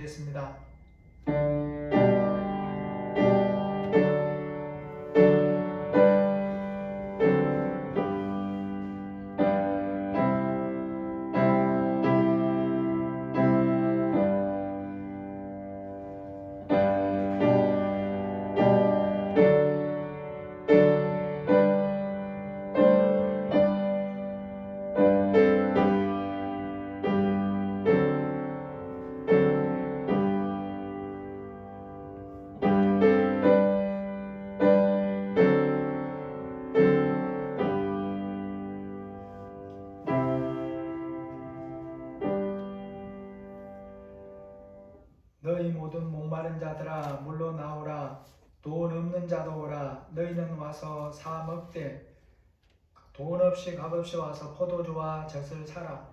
겠습니다. 너희 모든 목마른 자들아 물로 나오라. 돈 없는 자도 오라. 너희는 와서 사 먹되 돈 없이 값없이 와서 포도주와 젖을 사라.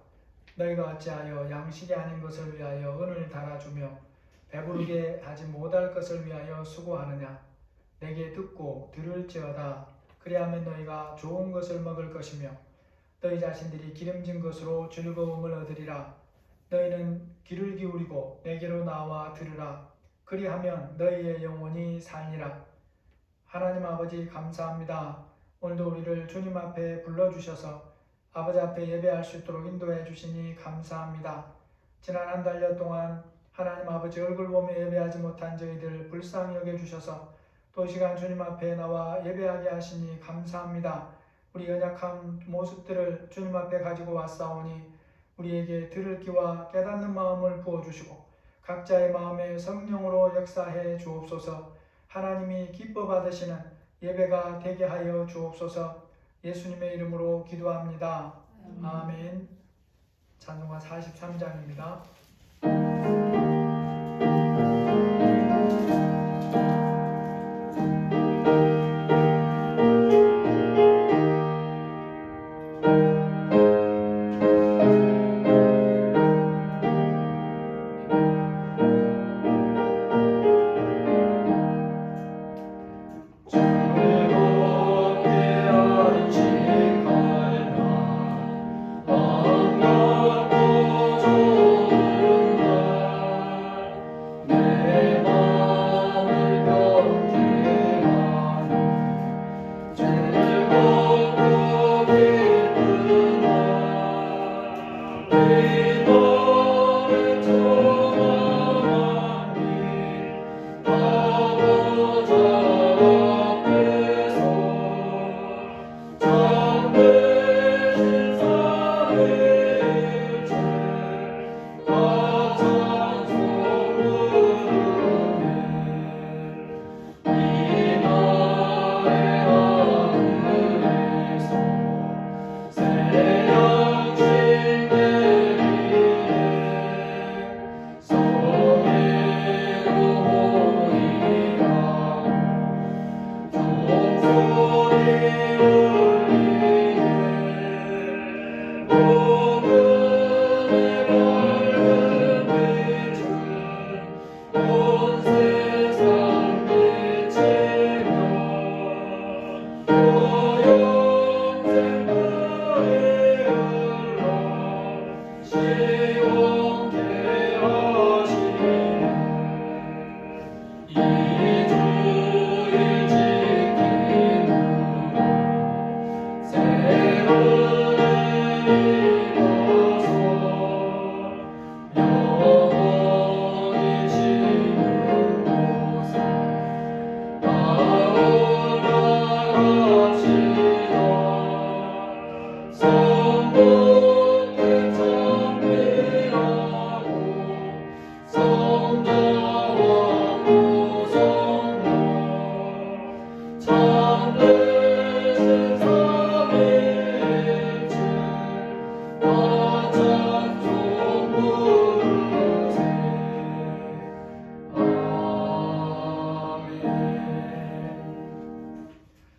너희가 어찌하여 양식이 아닌 것을 위하여 은을 달아주며 배부르게 하지 못할 것을 위하여 수고하느냐. 내게 듣고 들을지어다. 그리하면 너희가 좋은 것을 먹을 것이며 너희 자신들이 기름진 것으로 즐거움을 얻으리라. 너희는 귀를 기울이고 내게로 나와 들으라. 그리하면 너희의 영혼이 살리라. 하나님 아버지 감사합니다. 오늘도 우리를 주님 앞에 불러주셔서 아버지 앞에 예배할 수 있도록 인도해 주시니 감사합니다. 지난 한 달여 동안 하나님 아버지 얼굴 보며 예배하지 못한 저희들 불쌍히 여겨주셔서 또 이 시간 주님 앞에 나와 예배하게 하시니 감사합니다. 우리 연약한 모습들을 주님 앞에 가지고 왔사오니 우리에게 들을 귀와 깨닫는 마음을 부어주시고 각자의 마음에 성령으로 역사해 주옵소서. 하나님이 기뻐 받으시는 예배가 되게 하여 주옵소서. 예수님의 이름으로 기도합니다. 아멘. 찬송가 43장입니다.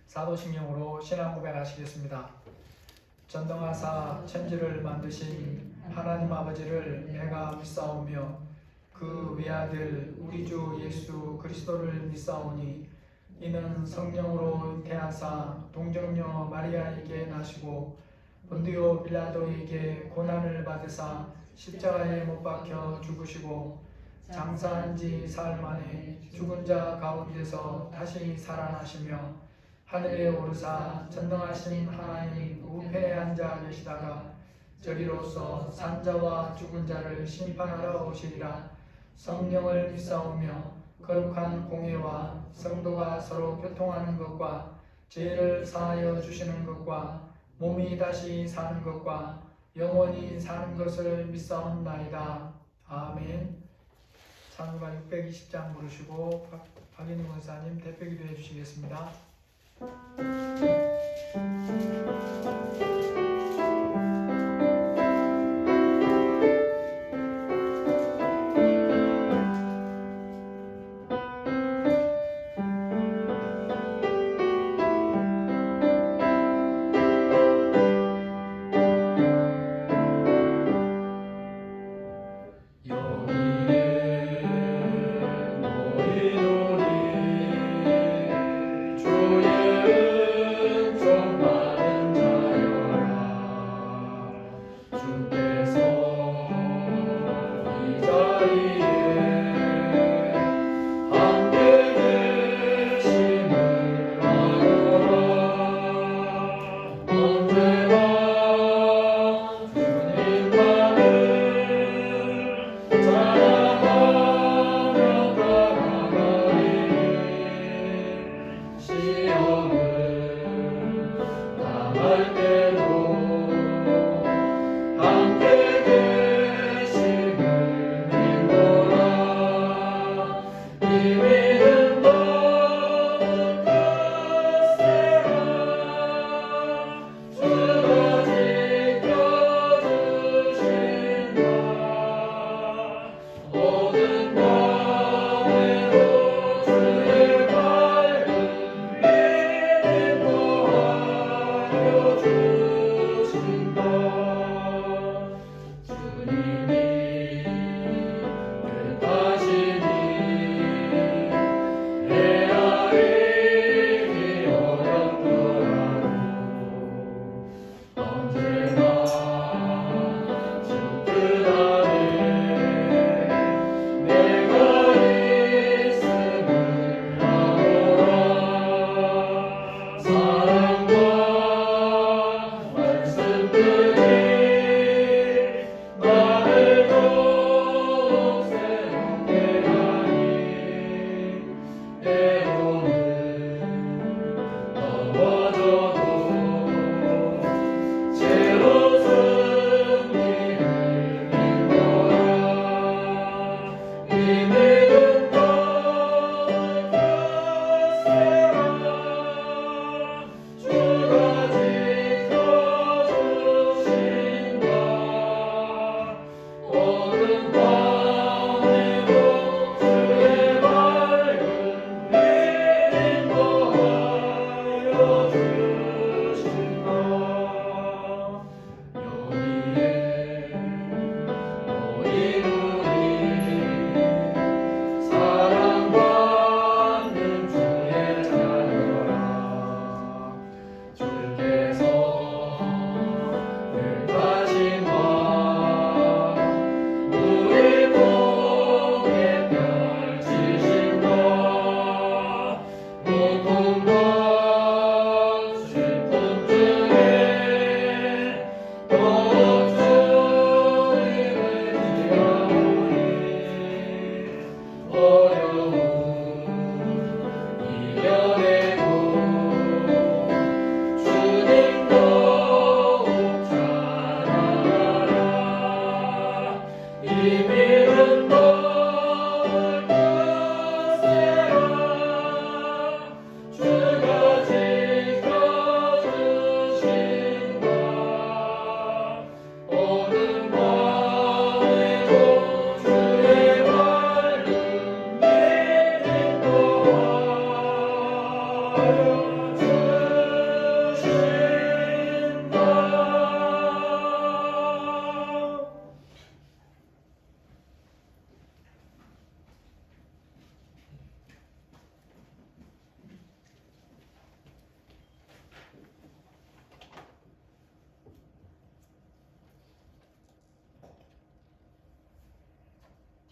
사도신경으로 신앙 고백하시겠습니다. 전능하사 천지를 만드신 하나님 아버지를 내가 믿사오며 그 외아들 우리 주 예수 그리스도를 믿사오니 이는 성령으로 잉태하사 동정녀 마리아에게 나시고 본디오 빌라도에게 고난을 받으사 십자가에 못 박혀 죽으시고 장사한 지 사흘 만에 죽은 자 가운데서 다시 살아나시며 하늘에 오르사 전능하신 하나님 우편에 앉아 계시다가 저리로서 산자와 죽은 자를 심판하러 오시리라. 성령을 믿사오며 거룩한 공예와 성도가 서로 교통하는 것과 죄를 사하여 주시는 것과 몸이 다시 사는 것과 영원히 사는 것을 믿사옵나이다. 아멘. 찬송가 620장 부르시고 박인희 권사님 대표기도 해주시겠습니다.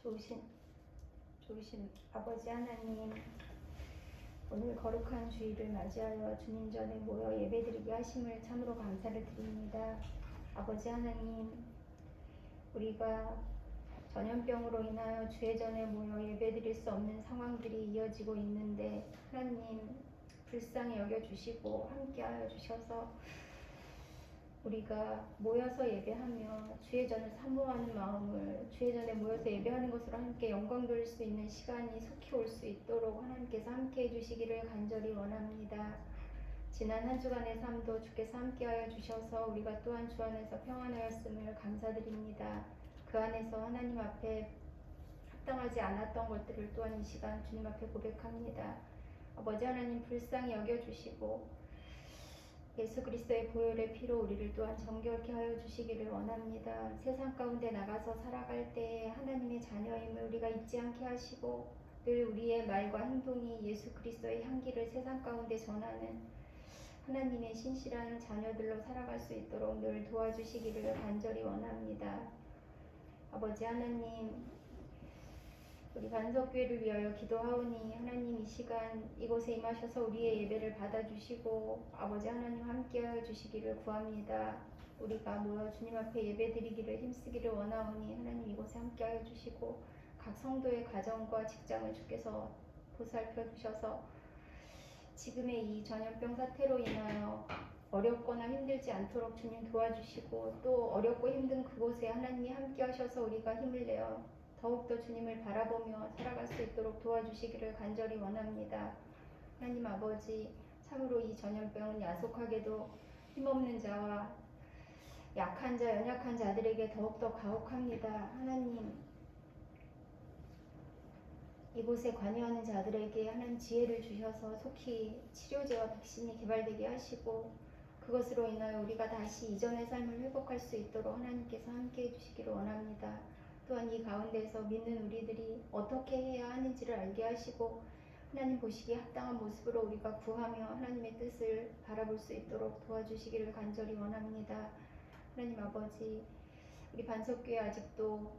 조심. 좋으신 아버지 하나님, 오늘 거룩한 주일을 맞이하여 주님 전에 모여 예배드리게 하심을 참으로 감사를 드립니다. 아버지 하나님, 우리가 전염병으로 인하여 주의 전에 모여 예배드릴 수 없는 상황들이 이어지고 있는데 하나님 불쌍히 여겨주시고 함께하여 주셔서 우리가 모여서 예배하며 주의 전을 사모하는 마음을 주의 전에 모여서 예배하는 것으로 함께 영광 돌릴 수 있는 시간이 속히 올 수 있도록 하나님께서 함께해 주시기를 간절히 원합니다. 지난 한 주간의 삶도 주께서 함께하여 주셔서 우리가 또한 주 안에서 평안하였음을 감사드립니다. 그 안에서 하나님 앞에 합당하지 않았던 것들을 또한 이 시간 주님 앞에 고백합니다. 아버지 하나님 불쌍히 여겨주시고 예수 그리스도의 보혈의 피로 우리를 또한 정결케 하여 주시기를 원합니다. 세상 가운데 나가서 살아갈 때에 하나님의 자녀임을 우리가 잊지 않게 하시고 늘 우리의 말과 행동이 예수 그리스도의 향기를 세상 가운데 전하는 하나님의 신실한 자녀들로 살아갈 수 있도록 늘 도와주시기를 간절히 원합니다. 아버지 하나님, 우리 반석교회를 위하여 기도하오니 하나님 이 시간 이곳에 임하셔서 우리의 예배를 받아주시고 아버지 하나님 함께하여 주시기를 구합니다. 우리가 모여 주님 앞에 예배드리기를 힘쓰기를 원하오니 하나님 이곳에 함께하여 주시고 각 성도의 가정과 직장을 주께서 보살펴 주셔서 지금의 이 전염병 사태로 인하여 어렵거나 힘들지 않도록 주님 도와주시고 또 어렵고 힘든 그곳에 하나님이 함께하셔서 우리가 힘을 내어 더욱더 주님을 바라보며 살아갈 수 있도록 도와주시기를 간절히 원합니다. 하나님 아버지, 참으로 이 전염병은 야속하게도 힘없는 자와 약한 자, 연약한 자들에게 더욱더 가혹합니다. 하나님, 이곳에 관여하는 자들에게 하나님 지혜를 주셔서 속히 치료제와 백신이 개발되게 하시고 그것으로 인하여 우리가 다시 이전의 삶을 회복할 수 있도록 하나님께서 함께해 주시기를 원합니다. 또한 이 가운데서 믿는 우리들이 어떻게 해야 하는지를 알게 하시고 하나님 보시기에 합당한 모습으로 우리가 구하며 하나님의 뜻을 바라볼 수 있도록 도와주시기를 간절히 원합니다. 하나님 아버지, 우리 반석교회 아직도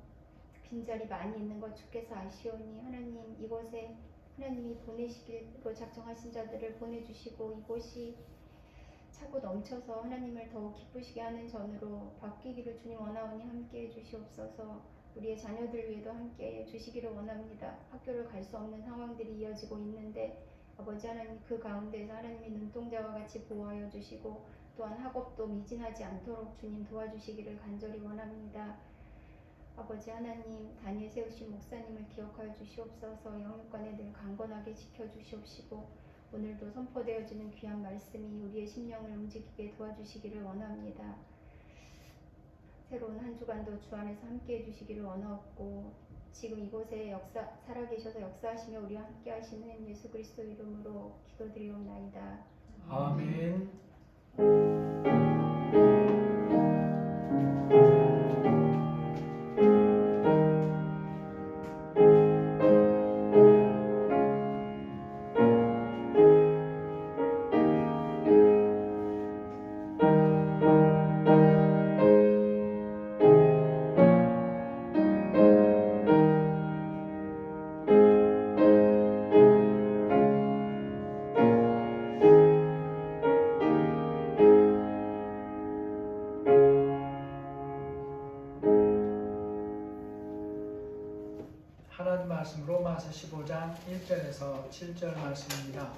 빈자리 많이 있는 것 주께서 아시오니 하나님 이곳에 하나님이 보내시기로 작정하신 자들을 보내주시고 이곳이 차고 넘쳐서 하나님을 더욱 기쁘시게 하는 전으로 바뀌기를 주님 원하오니 함께해 주시옵소서. 우리의 자녀들 위에도 함께해 주시기를 원합니다. 학교를 갈 수 없는 상황들이 이어지고 있는데 아버지 하나님 그 가운데서 하나님이 눈동자와 같이 보호하여 주시고 또한 학업도 미진하지 않도록 주님 도와주시기를 간절히 원합니다. 아버지 하나님 단위에 세우신 목사님을 기억하여 주시옵소서. 영육간에 늘 강건하게 지켜주시옵시고 오늘도 선포되어지는 귀한 말씀이 우리의 심령을 움직이게 도와주시기를 원합니다. 새로운 한 주간도 주 안에서 함께해 주시기를 원하옵고 지금 이곳에 살아계셔서 역사하시며 우리와 함께 하시는 예수 그리스도 이름으로 기도드리옵나이다. 아멘. 하나님 말씀 로마서 15장 1절에서 7절 말씀입니다.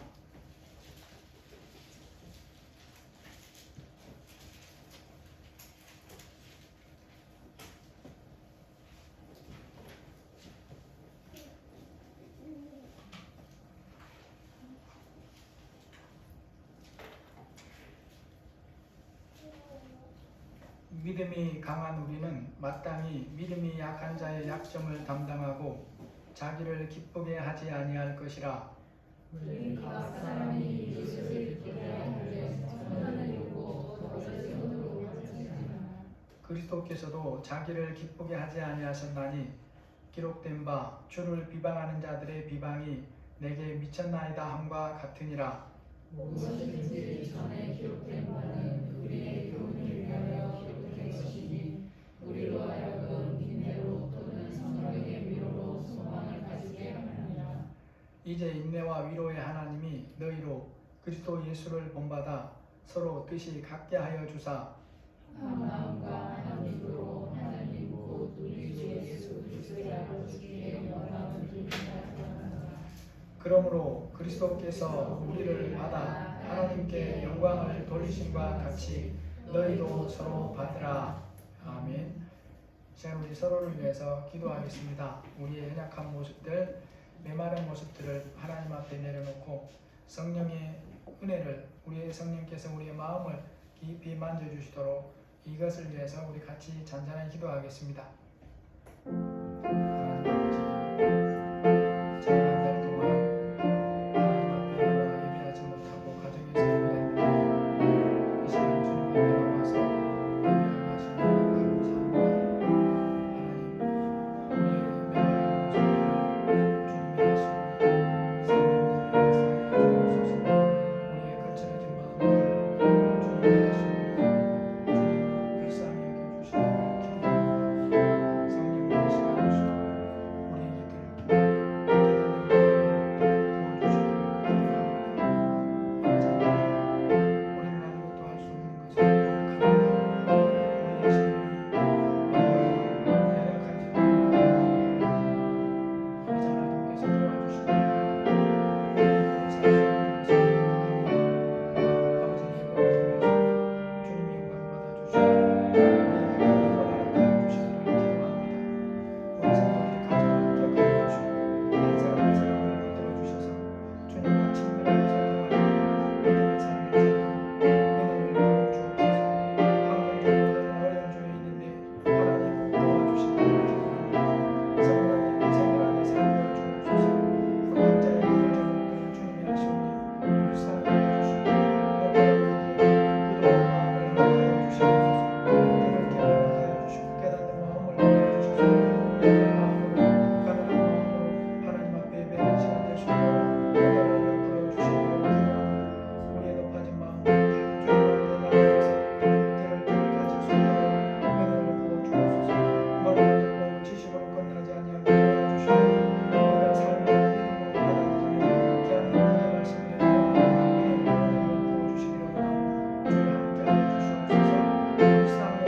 믿음이 강한 우리는 마땅히 믿음이 약한 자의 약점을 담당하고 자기를 기쁘게 하지 아니할 것이라. 우리 각 사람이 예수를 기쁘게 하는데 천만을 이루고 더를 세우도록 하지 않아. 그리스도께서도 자기를 기쁘게 하지 아니하셨나니 기록된 바 주를 비방하는 자들의 비방이 내게 미쳤나이다 함과 같으니라. 무엇이든지 전에 기록된 바는 우리의 교훈을 위하여 기록된 것이니 우리로 하여금 인내로 또는 성령의 위로로 소망을 가지게 하는 이제 인내와 위로의 하나님이 너희로 그리스도 예수를 본받아 서로 뜻이 같게 하여 주사 한 마음과 한 입으로 하나님 곧 우리 주 예수 그리스도의 아버지께 영광을 돌리라. 그러므로 그리스도께서 우리를 받아 하나님께 영광을 돌리심과 같이 너희도 서로 받으라. 아멘. 이제 우리 서로를 위해서 기도하겠습니다. 우리의 연약한 모습들, 메마른 모습들을 하나님 앞에 내려놓고 성령의 은혜를 우리의 성령께서 우리의 마음을 깊이 만져주시도록 이것을 위해서 우리 같이 잔잔하게 기도하겠습니다. 하나님 아버지, 지난 한 달 동안 하나님 앞에 나와 예배하지 못하고 가정에서 예배했는데 이 시간 주님 앞에 나와서 예배하게 하시니 감사합니다. 하나님, 우리의 메마른 모습을 주님의 하시니 성령님의 역사에 주옵소서. 우리의 거칠어진 마음을 주님의 하시니 주님 불쌍히 여겨주시고 기도합니다. 성령님 이 시간 주시고 우리에게 깨닫는 마음을 부어주시기를 기도합니다. 아버지 하나님, 우리는 아무것도 할 수 없는 것을 고백합니다. 우리의 심령이 얼마나 연약한지 모릅니다. 아버지 하나님께서 도와주시기 바랍니다. 살 수 없는 것을 고백합니다. 아버지 예배를 통해서 주님의 영광 받아주시고 우리에게 이걸 알아가 주시기를 기도합니다. 우리 성도들의 가정을 기억하여 주시고 한 사람 한 사람을 붙들어 주셔서 주님과 친밀하게 소통하는 믿음의 삶을 살고 은혜를 부어 주옵소서. 환경적으로는 어려운 중에 있는데 하나님 도와주시기를 기도합니다. 성도님 세밀하게 살펴 주옵소서. 우리 각자의 기울어진 목표를 주님이 하시오니 불쌍히 여겨주시고 목표를 크게 부드러운 마음을 허락하여 주시옵소서. 그들을 깨달아 주시고 깨닫는 마음을 보여주셔서 내 마음으로 가난한 마음으로 하나님 앞에 예배하는 시간 될 수 있도록 은혜를 베풀어 주시기를 기도합니다. 우리의 높아진 마음 주님 앞에 나아가서 그들을 기억하실 수 있도록 은혜를 부어 주옵소서. 머리를 듣고 지식으로 끝나지 아니하게 도와주시고 우리가 삶을 믿음으로 받아들이며 귀한 하나님의 말씀을 믿음으로 은혜를 부어 주시기를 원합니다. 주여 함께하여 주시옵소서. 불쌍히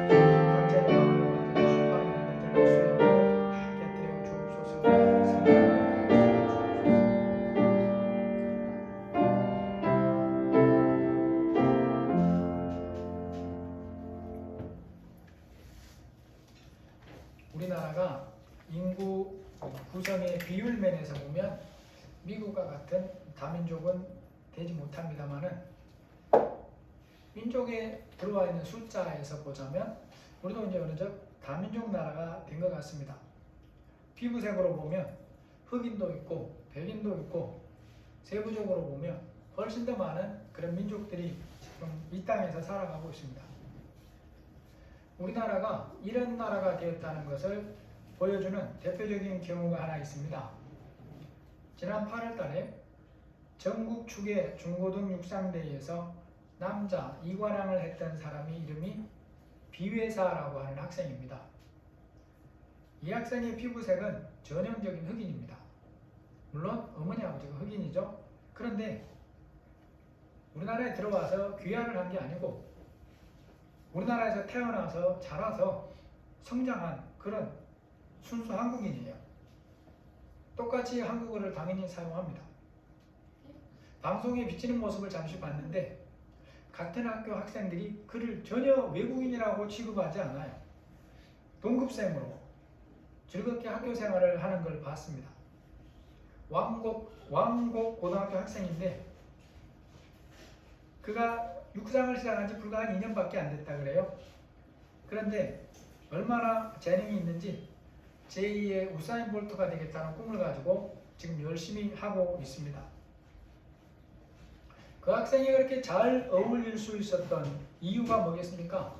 여겨주시옵소서. 각자의 마음을 만져주시고 방향을 들릴 수 있도록 다 깨뜨려 주옵소서. 성령을 가르쳐 주옵소서. 우리나라가 인구 구성의 비율 면에서 보면 미국과 같은 다민족은 되지 못합니다만은 민족에 들어와 있는 숫자에서 보자면 우리도 이제 어느 정도 다민족 나라가 된 것 같습니다. 피부색으로 보면 흑인도 있고 백인도 있고 세부적으로 보면 훨씬 더 많은 그런 민족들이 지금 이 땅에서 살아가고 있습니다. 우리나라가 이런 나라가 되었다는 것을 보여주는 대표적인 경우가 하나 있습니다. 지난 8월 달에 전국 축의 중고등 육상대회에서 남자 2관왕을 했던 사람이 이름이 비회사라고 하는 학생입니다. 이 학생의 피부색은 전형적인 흑인입니다. 물론 어머니 아버지가 흑인이죠. 그런데 우리나라에 들어와서 귀화를 한 게 아니고 우리나라에서 태어나서 자라서 성장한 그런 순수 한국인이에요. 똑같이 한국어를 당연히 사용합니다. 방송에 비치는 모습을 잠시 봤는데 같은 학교 학생들이 그를 전혀 외국인이라고 취급하지 않아요. 동급생으로 즐겁게 학교 생활을 하는 걸 봤습니다. 왕곡 고등학교 학생인데 그가 육상을 시작한 지 불과 한 2년밖에 안 됐다 그래요. 그런데 얼마나 재능이 있는지 제2의 우사인 볼트가 되겠다는 꿈을 가지고 지금 열심히 하고 있습니다. 그 학생이 그렇게 잘 어울릴 수 있었던 이유가 뭐겠습니까?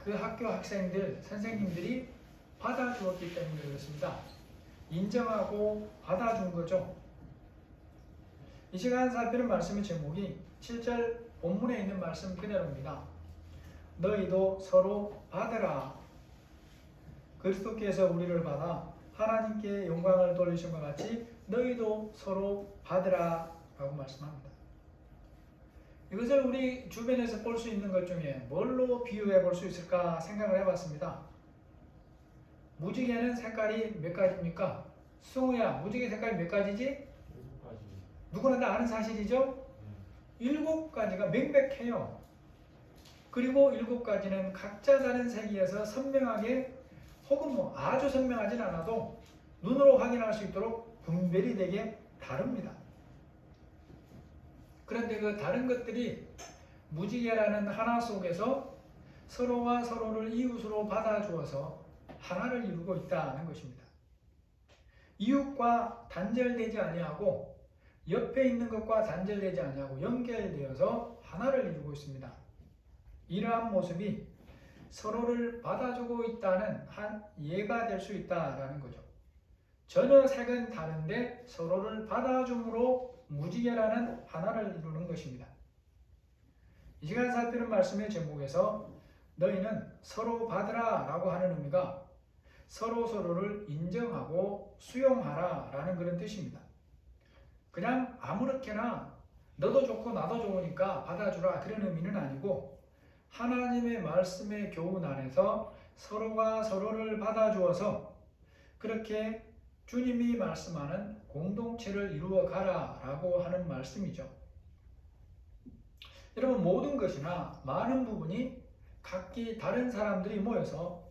그 학교 학생들, 선생님들이 받아주었기 때문에 그렇습니다. 인정하고 받아준 거죠. 이 시간 살피는 말씀의 제목이 7절 본문에 있는 말씀 그대로입니다. 너희도 서로 받으라. 그리스도께서 우리를 받아 하나님께 영광을 돌리신 것 같이 너희도 서로 받으라 라고 말씀합니다. 이것을 우리 주변에서 볼 수 있는 것 중에 뭘로 비유해 볼 수 있을까 생각을 해봤습니다. 무지개는 색깔이 몇 가지입니까? 승우야, 무지개 색깔이 몇 가지지? 7가지. 누구나 다 아는 사실이죠? 7가지가 명백해요. 그리고 7가지는 각자 다른 색이어서 선명하게, 혹은 뭐 아주 선명하진 않아도 눈으로 확인할 수 있도록 분별이 되게 다릅니다. 그런데 그 다른 것들이 무지개라는 하나 속에서 서로가 서로를 이웃으로 받아주어서 하나를 이루고 있다는 것입니다. 이웃과 단절되지 아니하고 옆에 있는 것과 단절되지 아니하고 연결되어서 하나를 이루고 있습니다. 이러한 모습이 서로를 받아주고 있다는 한 예가 될 수 있다는 거죠. 전혀 색은 다른데 서로를 받아줌으로 무지개라는 하나를 이루는 것입니다. 이 시간 살피는 말씀의 제목에서 너희는 서로 받으라 라고 하는 의미가 서로를 인정하고 수용하라 라는 그런 뜻입니다. 그냥 아무렇게나 너도 좋고 나도 좋으니까 받아주라 그런 의미는 아니고, 하나님의 말씀의 교훈 안에서 서로가 서로를 받아주어서 그렇게 주님이 말씀하는 공동체를 이루어 가라 라고 하는 말씀이죠. 여러분, 모든 것이나 많은 부분이 각기 다른 사람들이 모여서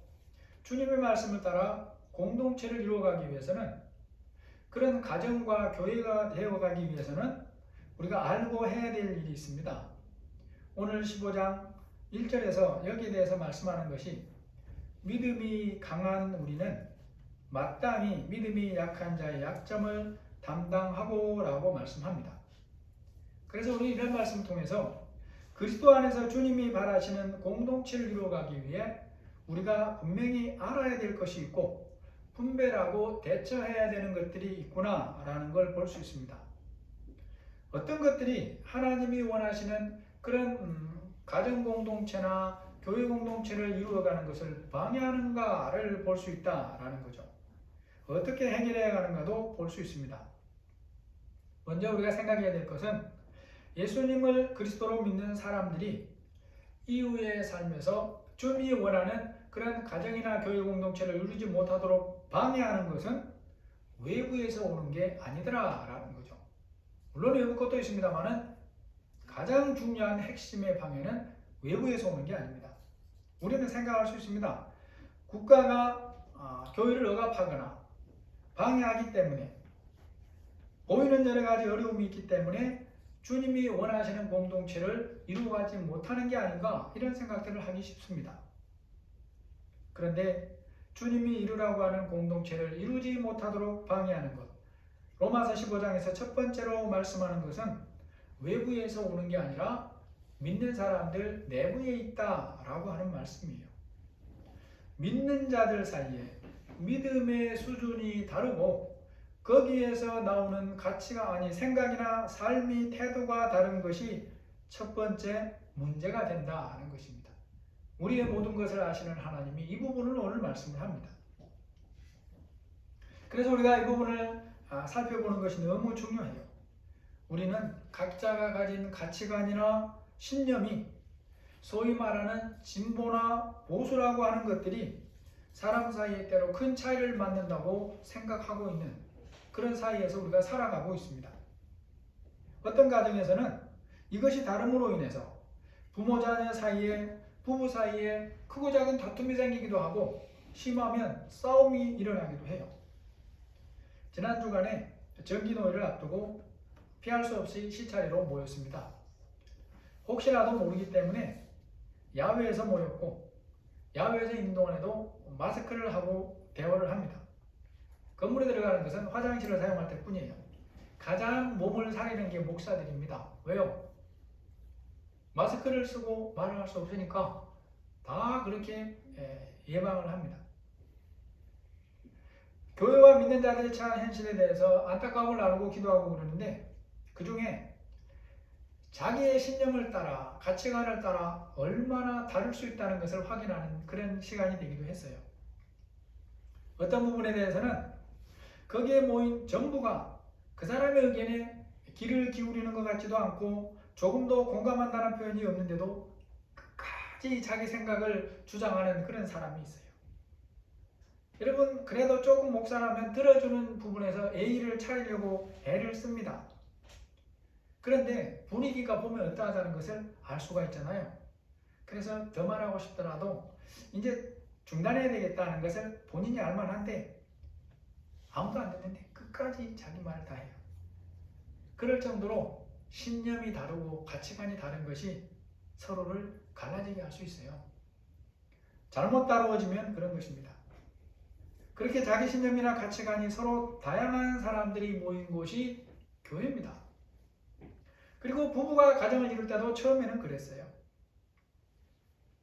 주님의 말씀을 따라 공동체를 이루어가기 위해서는, 그런 가정과 교회가 되어가기 위해서는 우리가 알고 해야 될 일이 있습니다. 오늘 15장 1절에서 여기에 대해서 말씀하는 것이, 믿음이 강한 우리는 마땅히 믿음이 약한 자의 약점을 담당하고 라고 말씀합니다. 그래서 우리 이런 말씀을 통해서 그리스도 안에서 주님이 바라시는 공동체를 이루어가기 위해 우리가 분명히 알아야 될 것이 있고 분별하고 대처해야 되는 것들이 있구나 라는 걸 볼 수 있습니다. 어떤 것들이 하나님이 원하시는 그런 가정 공동체나 교회 공동체를 이루어가는 것을 방해하는가를 볼 수 있다라는 거죠. 어떻게 해결해 가는가도 볼 수 있습니다. 먼저 우리가 생각해야 될 것은, 예수님을 그리스도로 믿는 사람들이 이후의 삶에서 주님이 원하는 그런 가정이나 교회 공동체를 이루지 못하도록 방해하는 것은 외부에서 오는 게 아니더라라는 거죠. 물론 외부 것도 있습니다만은 가장 중요한 핵심의 방해는 외부에서 오는 게 아닙니다. 우리는 생각할 수 있습니다. 국가가 교회를 억압하거나 방해하기 때문에, 보이는 여러 가지 어려움이 있기 때문에 주님이 원하시는 공동체를 이루어가지 못하는 게 아닌가, 이런 생각들을 하기 쉽습니다. 그런데 주님이 이루라고 하는 공동체를 이루지 못하도록 방해하는 것, 로마서 15장에서 첫 번째로 말씀하는 것은 외부에서 오는 게 아니라 믿는 사람들 내부에 있다라고 하는 말씀이에요. 믿는 자들 사이에 믿음의 수준이 다르고 거기에서 나오는 가치가, 아니 생각이나 삶이, 태도가 다른 것이 첫 번째 문제가 된다는 것입니다. 우리의 모든 것을 아시는 하나님이 이 부분을 오늘 말씀을 합니다. 그래서 우리가 이 부분을 살펴보는 것이 너무 중요해요. 우리는 각자가 가진 가치관이나 신념이 소위 말하는 진보나 보수라고 하는 것들이 사람 사이에 때로 큰 차이를 만든다고 생각하고 있는 그런 사이에서 우리가 살아가고 있습니다. 어떤 가정에서는 이것이 다름으로 인해서 부모 자녀 사이에, 부부 사이에 크고 작은 다툼이 생기기도 하고 심하면 싸움이 일어나기도 해요. 지난 주간에 정기노회를 앞두고 피할 수 없이 시차례로 모였습니다. 혹시라도 모르기 때문에 야외에서 모였고, 야외에서 있는 동안에도 마스크를 하고 대화를 합니다. 건물에 들어가는 것은 화장실을 사용할 때 뿐이에요. 가장 몸을 사리는 게 목사들입니다. 왜요? 마스크를 쓰고 말을 할 수 없으니까 다 그렇게 예방을 합니다. 교회와 믿는 자들이 처한 현실에 대해서 안타까움을 나누고 기도하고 그러는데, 그 중에 자기의 신념을 따라, 가치관을 따라 얼마나 다를 수 있다는 것을 확인하는 그런 시간이 되기도 했어요. 어떤 부분에 대해서는 거기에 모인 전부가 그 사람의 의견에 귀를 기울이는 것 같지도 않고 조금도 공감한다는 표현이 없는데도 끝까지 자기 생각을 주장하는 그런 사람이 있어요. 여러분, 그래도 조금 목사라면 들어주는 부분에서 예의를 차리려고 애를 씁니다. 그런데 분위기가 보면 어떠하다는 것을 알 수가 있잖아요. 그래서 더 말하고 싶더라도 이제 중단해야 되겠다는 것을 본인이 알만한데 아무도 안 듣는데 끝까지 자기 말을 다 해요. 그럴 정도로 신념이 다르고 가치관이 다른 것이 서로를 갈라지게 할 수 있어요. 잘못 다루어지면 그런 것입니다. 그렇게 자기 신념이나 가치관이 서로 다양한 사람들이 모인 곳이 교회입니다. 그리고 부부가 가정을 이룰 때도 처음에는 그랬어요.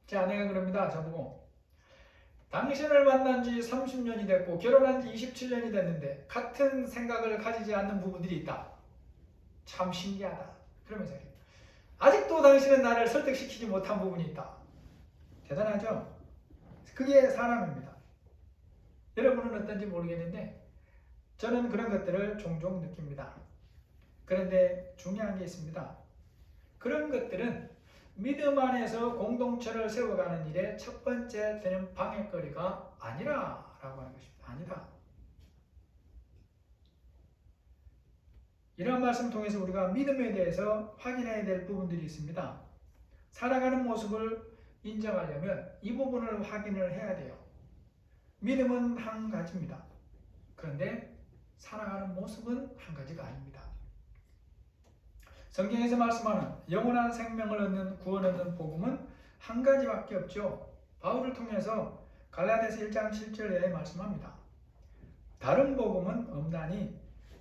제 아내가 그럽니다. 저보고 당신을 만난 지 30년이 됐고 결혼한 지 27년이 됐는데 같은 생각을 가지지 않는 부부들이 있다. 참 신기하다. 그러면서 아직도 당신은 나를 설득시키지 못한 부분이 있다. 대단하죠? 그게 사람입니다. 여러분은 어떤지 모르겠는데 저는 그런 것들을 종종 느낍니다. 그런데 중요한 게 있습니다. 그런 것들은 믿음 안에서 공동체를 세워가는 일의 첫 번째 되는 방해거리가 아니라라고 하는 것입니다. 아니다. 이런 말씀을 통해서 우리가 믿음에 대해서 확인해야 될 부분들이 있습니다. 살아가는 모습을 인정하려면 이 부분을 확인을 해야 돼요. 믿음은 한 가지입니다. 그런데 살아가는 모습은 한 가지가 아닙니다. 성경에서 말씀하는 영원한 생명을 얻는 구원 얻는 복음은 한 가지밖에 없죠. 바울을 통해서 갈라디아서 1장 7절에 말씀합니다. 다른 복음은 없나니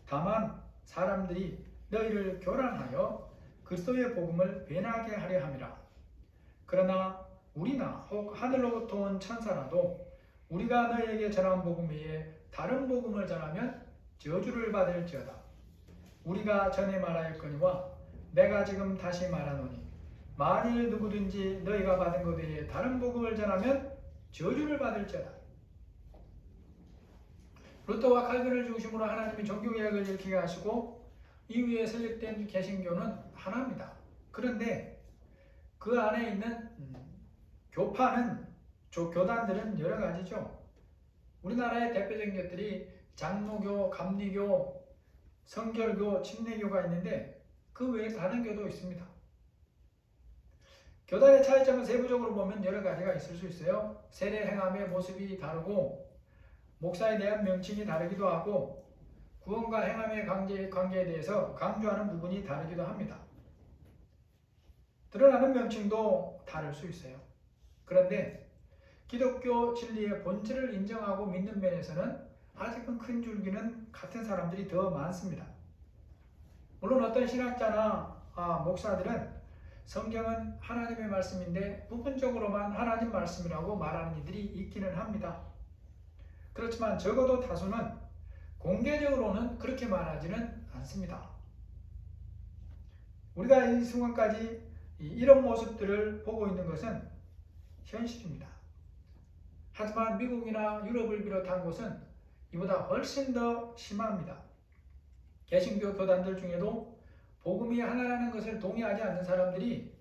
다만 사람들이 너희를 교란하여 그리스도의 복음을 변하게 하려 함이라. 그러나 우리나 혹 하늘로부터 온 천사라도 우리가 너희에게 전한 복음 외에 다른 복음을 전하면 저주를 받을지어다. 우리가 전에 말하였거니와 내가 지금 다시 말하노니 만일 누구든지 너희가 받은 것 외에 다른 복음을 전하면 저주를 받을지어다. 루터와 칼빈을 중심으로 하나님이 종교개혁을 일으키게 하시고 이후에 설립된 개신교는 하나입니다. 그런데 그 안에 있는 교파는 교단들은 여러 가지죠. 우리나라의 대표적인 것들이 장로교, 감리교, 성결교, 침례교가 있는데 그 외에 다른 교도 있습니다. 교단의 차이점은 세부적으로 보면 여러 가지가 있을 수 있어요. 세례 행함의 모습이 다르고 목사에 대한 명칭이 다르기도 하고 구원과 행함의 관계에 대해서 강조하는 부분이 다르기도 합니다. 드러나는 명칭도 다를 수 있어요. 그런데 기독교 진리의 본질을 인정하고 믿는 면에서는 아직은 큰 줄기는 같은 사람들이 더 많습니다. 물론 어떤 신학자나 목사들은 성경은 하나님의 말씀인데 부분적으로만 하나님 말씀이라고 말하는 이들이 있기는 합니다. 그렇지만 적어도 다수는 공개적으로는 그렇게 말하지는 않습니다. 우리가 이 순간까지 이런 모습들을 보고 있는 것은 현실입니다. 하지만 미국이나 유럽을 비롯한 곳은 이보다 훨씬 더 심합니다. 개신교 교단들 중에도 복음이 하나라는 것을 동의하지 않는 사람들이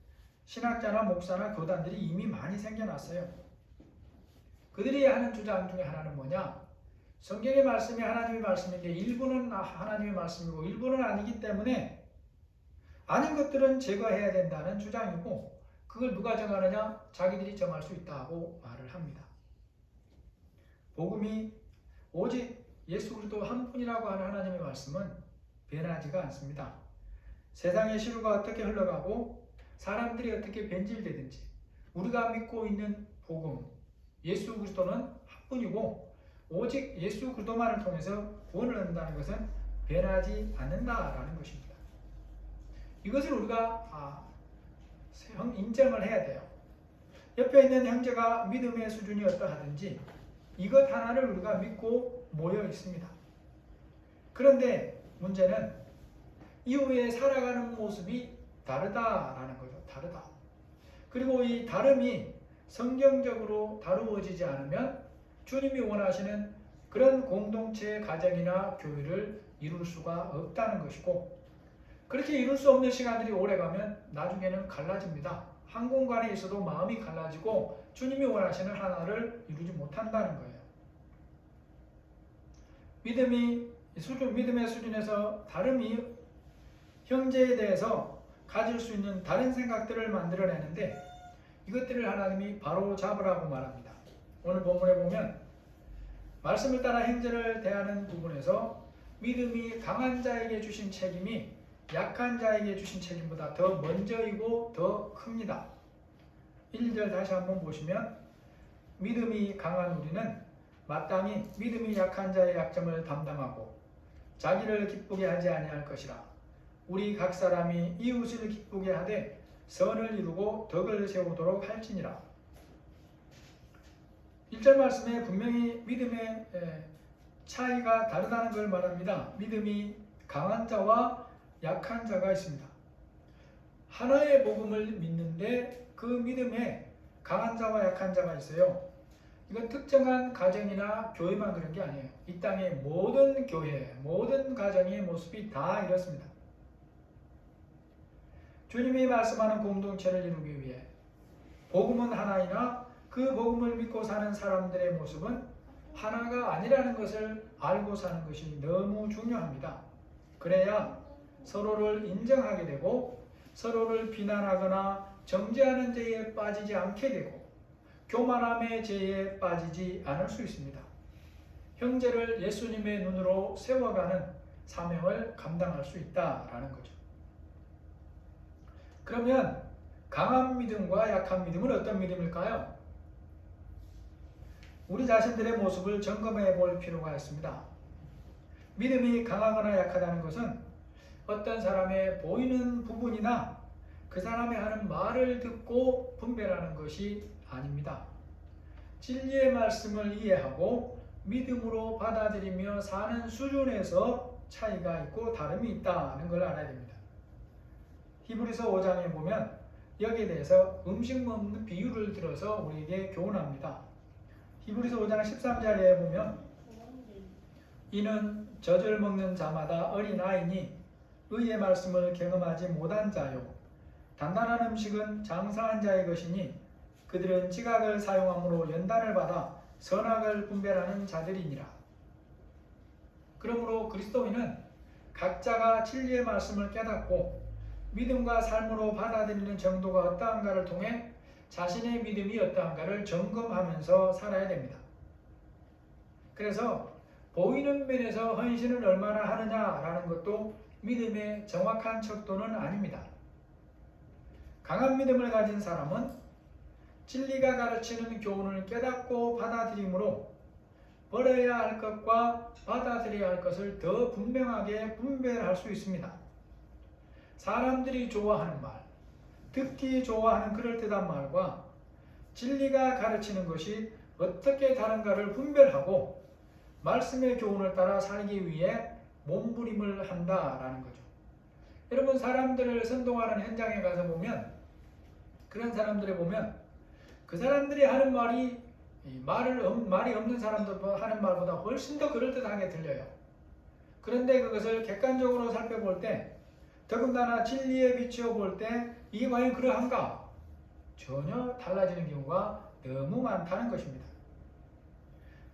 신학자나 목사나 교단들이 이미 많이 생겨났어요. 그들이 하는 주장 중에 하나는 뭐냐? 성경의 말씀이 하나님의 말씀인데 일부는 하나님의 말씀이고 일부는 아니기 때문에 아닌 것들은 제거해야 된다는 주장이고 그걸 누가 정하느냐? 자기들이 정할 수 있다고 말을 합니다. 복음이 오직 예수 그리스도 한 분이라고 하는 하나님의 말씀은 변하지가 않습니다. 세상의 시류가 어떻게 흘러가고 사람들이 어떻게 변질되든지 우리가 믿고 있는 복음 예수 그리스도는 한 분이고 오직 예수 그리스도만을 통해서 구원을 얻는다는 것은 변하지 않는다라는 것입니다. 이것을 우리가 인정을 해야 돼요. 옆에 있는 형제가 믿음의 수준이 어떠하든지 이것 하나를 우리가 믿고 모여 있습니다. 그런데 문제는 이후에 살아가는 모습이 다르다라는 거죠. 다르다. 그리고 이 다름이 성경적으로 다루어지지 않으면 주님이 원하시는 그런 공동체의 가정이나 교회를 이룰 수가 없다는 것이고, 그렇게 이룰 수 없는 시간들이 오래가면 나중에는 갈라집니다. 한 공간에 있어도 마음이 갈라지고 주님이 원하시는 하나를 이루지 못한다는 거예요. 믿음의 수준에서 다름이 형제에 대해서 가질 수 있는 다른 생각들을 만들어내는데, 이것들을 하나님이 바로 잡으라고 말합니다. 오늘 본문에 보면 말씀을 따라 형제를 대하는 부분에서 믿음이 강한 자에게 주신 책임이 약한 자에게 주신 책임보다 더 먼저이고 더 큽니다. 1절 다시 한번 보시면, 믿음이 강한 우리는 마땅히 믿음이 약한 자의 약점을 담당하고 자기를 기쁘게 하지 아니할 것이라. 우리 각 사람이 이웃을 기쁘게 하되 선을 이루고 덕을 세우도록 할지니라. 1절 말씀에 분명히 믿음의 차이가 다르다는 걸 말합니다. 믿음이 강한 자와 약한 자가 있습니다. 하나의 복음을 믿는데 그 믿음에 강한 자와 약한 자가 있어요. 이건 특정한 가정이나 교회만 그런 게 아니에요. 이 땅의 모든 교회, 모든 가정의 모습이 다 이렇습니다. 주님이 말씀하는 공동체를 이루기 위해 복음은 하나이나 그 복음을 믿고 사는 사람들의 모습은 하나가 아니라는 것을 알고 사는 것이 너무 중요합니다. 그래야 서로를 인정하게 되고 서로를 비난하거나 정죄하는 죄에 빠지지 않게 되고 교만함의 죄에 빠지지 않을 수 있습니다. 형제를 예수님의 눈으로 세워가는 사명을 감당할 수 있다라는 거죠. 그러면 강한 믿음과 약한 믿음은 어떤 믿음일까요? 우리 자신들의 모습을 점검해 볼 필요가 있습니다. 믿음이 강하거나 약하다는 것은 어떤 사람의 보이는 부분이나 그 사람이 하는 말을 듣고 분별하는 것이 아닙니다. 진리의 말씀을 이해하고 믿음으로 받아들이며 사는 수준에서 차이가 있고 다름이 있다는 걸 알아야 됩니다. 히브리서 5장에 보면 여기에 대해서 음식 먹는 비유를 들어서 우리에게 교훈합니다. 히브리서 5장 13절에 보면, 이는 젖을 먹는 자마다 어린아이니 의의 말씀을 경험하지 못한 자요, 단단한 음식은 장사한 자의 것이니 그들은 지각을 사용함으로 연단을 받아 선악을 분별하는 자들이니라. 그러므로 그리스도인은 각자가 진리의 말씀을 깨닫고 믿음과 삶으로 받아들이는 정도가 어떠한가를 통해 자신의 믿음이 어떠한가를 점검하면서 살아야 됩니다. 그래서 보이는 면에서 헌신을 얼마나 하느냐라는 것도 믿음의 정확한 척도는 아닙니다. 강한 믿음을 가진 사람은 진리가 가르치는 교훈을 깨닫고 받아들이므로 버려야 할 것과 받아들여야 할 것을 더 분명하게 분별할 수 있습니다. 사람들이 좋아하는 말, 듣기 좋아하는 그럴듯한 말과 진리가 가르치는 것이 어떻게 다른가를 분별하고 말씀의 교훈을 따라 살기 위해 몸부림을 한다라는 거죠. 여러분, 사람들을 선동하는 현장에 가서 보면, 그런 사람들을 보면 그 사람들이 하는 말이 말이 없는 사람들 하는 말보다 훨씬 더 그럴듯하게 들려요. 그런데 그것을 객관적으로 살펴볼 때, 더군다나 진리에 비추어 볼 때 이게 과연 그러한가? 전혀 달라지는 경우가 너무 많다는 것입니다.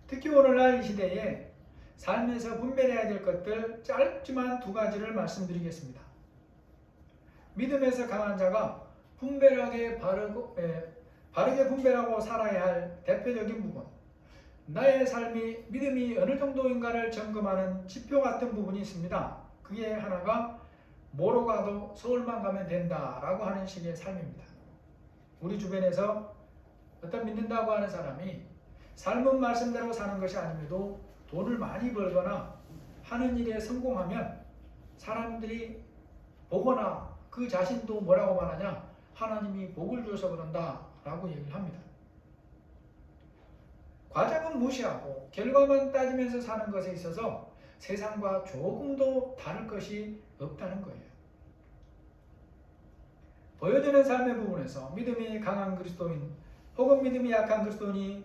특히 오늘날 이 시대에 삶에서 분별해야 될 것들 짧지만 두 가지를 말씀드리겠습니다. 믿음에서 강한 자가 바르게 분별하고 살아야 할 대표적인 부분, 나의 삶이 믿음이 어느 정도인가를 점검하는 지표 같은 부분이 있습니다. 그게 하나가 뭐로 가도 서울만 가면 된다라고 하는 식의 삶입니다. 우리 주변에서 어떤 믿는다고 하는 사람이 삶은 말씀대로 사는 것이 아님에도 돈을 많이 벌거나 하는 일에 성공하면 사람들이 보거나 그 자신도 뭐라고 말하냐? 하나님이 복을 줘서 그런다 라고 얘기를 합니다. 과정은 무시하고 결과만 따지면서 사는 것에 있어서 세상과 조금도 다를 것이 없다는 거예요. 보여지는 삶의 부분에서 믿음이 강한 그리스도인 혹은 믿음이 약한 그리스도인이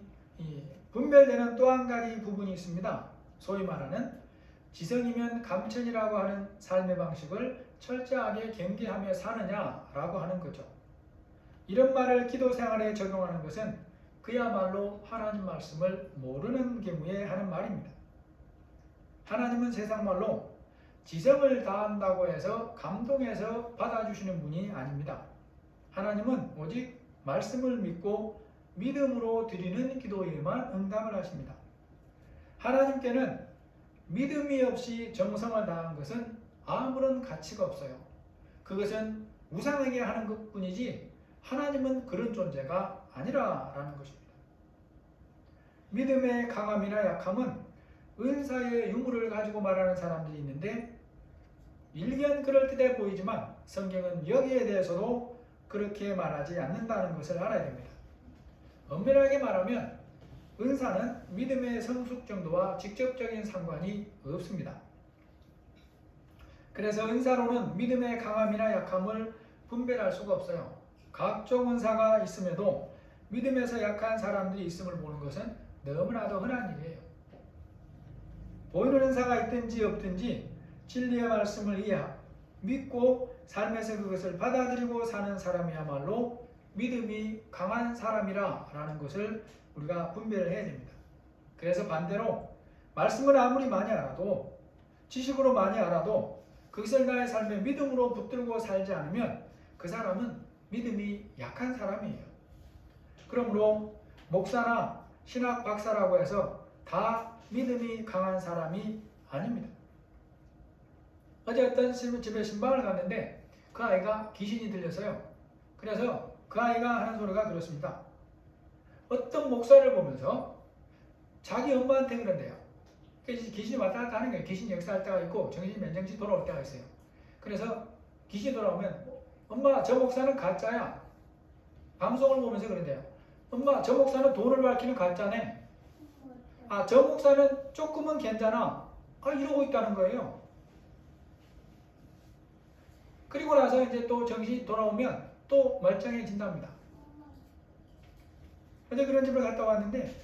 분별되는 또 한 가지 부분이 있습니다. 소위 말하는 지성이면 감천이라고 하는 삶의 방식을 철저하게 경계하며 사느냐라고 하는 거죠. 이런 말을 기도 생활에 적용하는 것은 그야말로 하나님 말씀을 모르는 경우에 하는 말입니다. 하나님은 세상 말로 지성을 다한다고 해서 감동해서 받아주시는 분이 아닙니다. 하나님은 오직 말씀을 믿고 믿음으로 드리는 기도에만 응답을 하십니다. 하나님께는 믿음이 없이 정성을 다한 것은 아무런 가치가 없어요. 그것은 우상에게 하는 것뿐이지 하나님은 그런 존재가 아니라라는 것입니다. 믿음의 강함이나 약함은 은사의 유무를 가지고 말하는 사람들이 있는데 일견 그럴듯해 보이지만 성경은 여기에 대해서도 그렇게 말하지 않는다는 것을 알아야 됩니다. 엄밀하게 말하면 은사는 믿음의 성숙 정도와 직접적인 상관이 없습니다. 그래서 은사로는 믿음의 강함이나 약함을 분별할 수가 없어요. 각종 은사가 있음에도 믿음에서 약한 사람들이 있음을 보는 것은 너무나도 흔한 일이에요. 보이는 은사가 있든지 없든지 진리의 말씀을 믿고 삶에서 그것을 받아들이고 사는 사람이야말로 믿음이 강한 사람이라는 것을 우리가 분별을 해야 됩니다. 그래서 반대로 말씀을 아무리 많이 알아도 지식으로 많이 알아도 그것을 나의 삶에 믿음으로 붙들고 살지 않으면 그 사람은 믿음이 약한 사람이에요. 그러므로 목사나 신학 박사라고 해서 다 믿음이 강한 사람이 아닙니다. 어제 어떤 집에 신방을 갔는데 그 아이가 귀신이 들려서요. 그래서 그 아이가 하는 소리가 그렇습니다. 어떤 목사를 보면서 자기 엄마한테 그런대요. 귀신이 왔다 갔다 하는 거예요. 귀신이 역사할 때가 있고 정신이 면정지 돌아올 때가 있어요. 그래서 귀신이 돌아오면 엄마 저 목사는 가짜야. 방송을 보면서 그런대요. 엄마 저 목사는 돈을 밝히는 가짜네. 아 저 목사는 조금은 괜찮아. 이러고 있다는 거예요. 그리고 나서 이제 또 정신이 돌아오면 또 멀쩡해진답니다. 어제 그런 집을 갔다 왔는데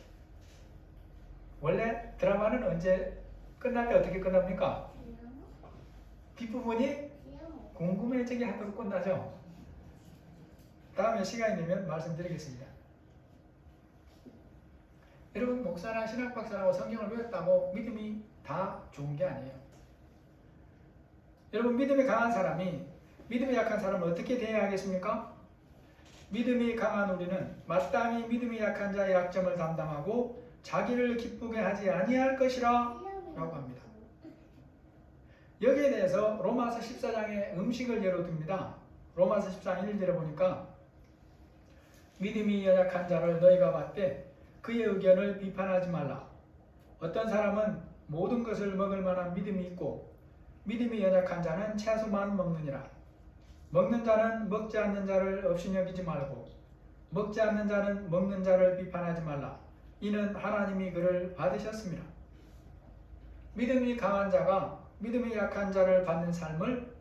원래 드라마는 언제 끝날 때 어떻게 끝납니까? 뒷부분이 궁금해지게 하도록 끝나죠. 다음에 시간이 되면 말씀드리겠습니다. 여러분 목사나 신학박사라고 성경을 배웠다고 믿음이 다 좋은 게 아니에요. 여러분 믿음이 강한 사람이 믿음이 약한 사람은 어떻게 대해야 하겠습니까? 믿음이 강한 우리는 마땅히 믿음이 약한 자의 약점을 담당하고 자기를 기쁘게 하지 아니할 것이라 라고 합니다. 여기에 대해서 로마서 14장의 음식을 예로 듭니다. 로마서 14장 1절에 보니까 믿음이 연약한 자를 너희가 봤되 그의 의견을 비판하지 말라. 어떤 사람은 모든 것을 먹을 만한 믿음이 있고 믿음이 연약한 자는 채소만 먹느니라. 먹는 자는 먹지 않는 자를 업신여기지 말고 먹지 않는 자는 먹는 자를 비판하지 말라. 이는 하나님이 그를 받으셨습니다. 믿음이 강한 자가 믿음이 약한 자를 받는 삶을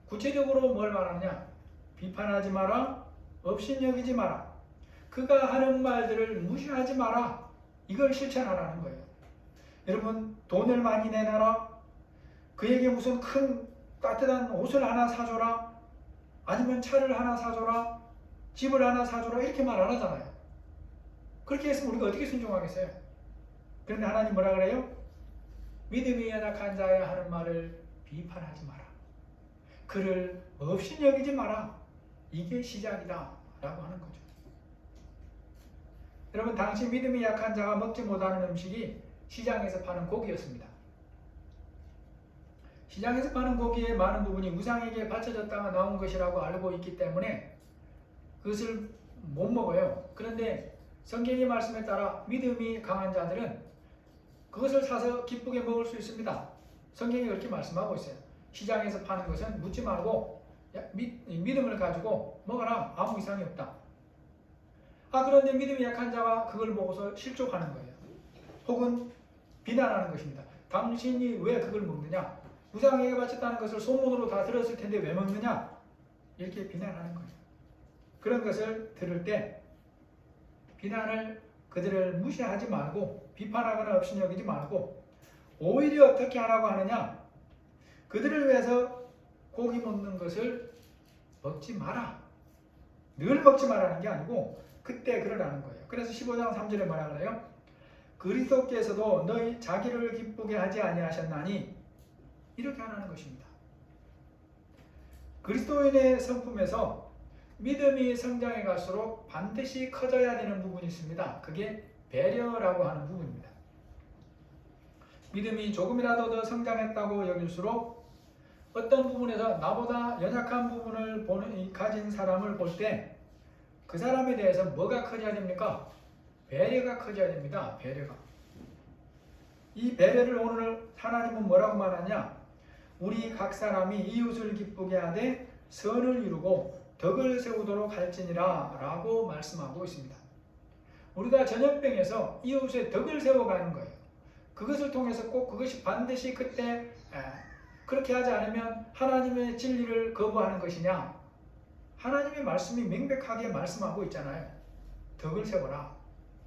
구체적으로 뭘 말하느냐? 비판하지 마라. 업신여기지 마라. 그가 하는 말들을 무시하지 마라. 이걸 실천하라는 거예요. 여러분 돈을 많이 내놔라. 그에게 무슨 큰 따뜻한 옷을 하나 사줘라. 아니면 차를 하나 사줘라. 집을 하나 사줘라. 이렇게 말 안 하잖아요. 그렇게 했으면 우리가 어떻게 순종하겠어요? 그런데 하나님 뭐라 그래요? 믿음이 연약한 자야 하는 말을 비판하지 마라. 그를 업신여기지 마라. 이게 시작이다 라고 하는 거죠. 여러분 당시 믿음이 약한 자가 먹지 못하는 음식이 시장에서 파는 고기였습니다. 시장에서 파는 고기의 많은 부분이 우상에게 바쳐졌다가 나온 것이라고 알고 있기 때문에 그것을 못 먹어요. 그런데 성경의 말씀에 따라 믿음이 강한 자들은 그것을 사서 기쁘게 먹을 수 있습니다. 성경이 그렇게 말씀하고 있어요. 시장에서 파는 것은 묻지 말고 믿음을 가지고 먹어라. 아무 이상이 없다. 그런데 믿음이 약한 자가 그걸 보고서 실족하는 거예요. 혹은 비난하는 것입니다. 당신이 왜 그걸 먹느냐? 우상에게 바쳤다는 것을 소문으로 다 들었을 텐데 왜 먹느냐? 이렇게 비난하는 거예요. 그런 것을 들을 때 비난을 그들을 무시하지 말고 비판하거나 업신여기지 말고 오히려 어떻게 하라고 하느냐? 그들을 위해서 고기 먹는 것을 먹지 마라. 늘 먹지 말라는 게 아니고 그때 그러라는 거예요. 그래서 15장 3절에 뭐라 그래요? 그리스도께서도 너희 자기를 기쁘게 하지 아니하셨나니 이렇게 하라는 것입니다. 그리스도인의 성품에서 믿음이 성장해 갈수록 반드시 커져야 되는 부분이 있습니다. 그게 배려라고 하는 부분입니다. 믿음이 조금이라도 더 성장했다고 여길수록 어떤 부분에서 나보다 연약한 부분을 가진 사람을 볼 때 그 사람에 대해서 뭐가 커져야 됩니까? 배려가 커져야 됩니다. 배려가. 이 배려를 오늘 하나님은 뭐라고 말하냐? 우리 각 사람이 이웃을 기쁘게 하되 선을 이루고 덕을 세우도록 할지니라 라고 말씀하고 있습니다. 우리가 전염병에서 이웃의 덕을 세워가는 거예요. 그것을 통해서 꼭 그것이 반드시 그때 그렇게 하지 않으면 하나님의 진리를 거부하는 것이냐? 하나님의 말씀이 명백하게 말씀하고 있잖아요. 덕을 세워라.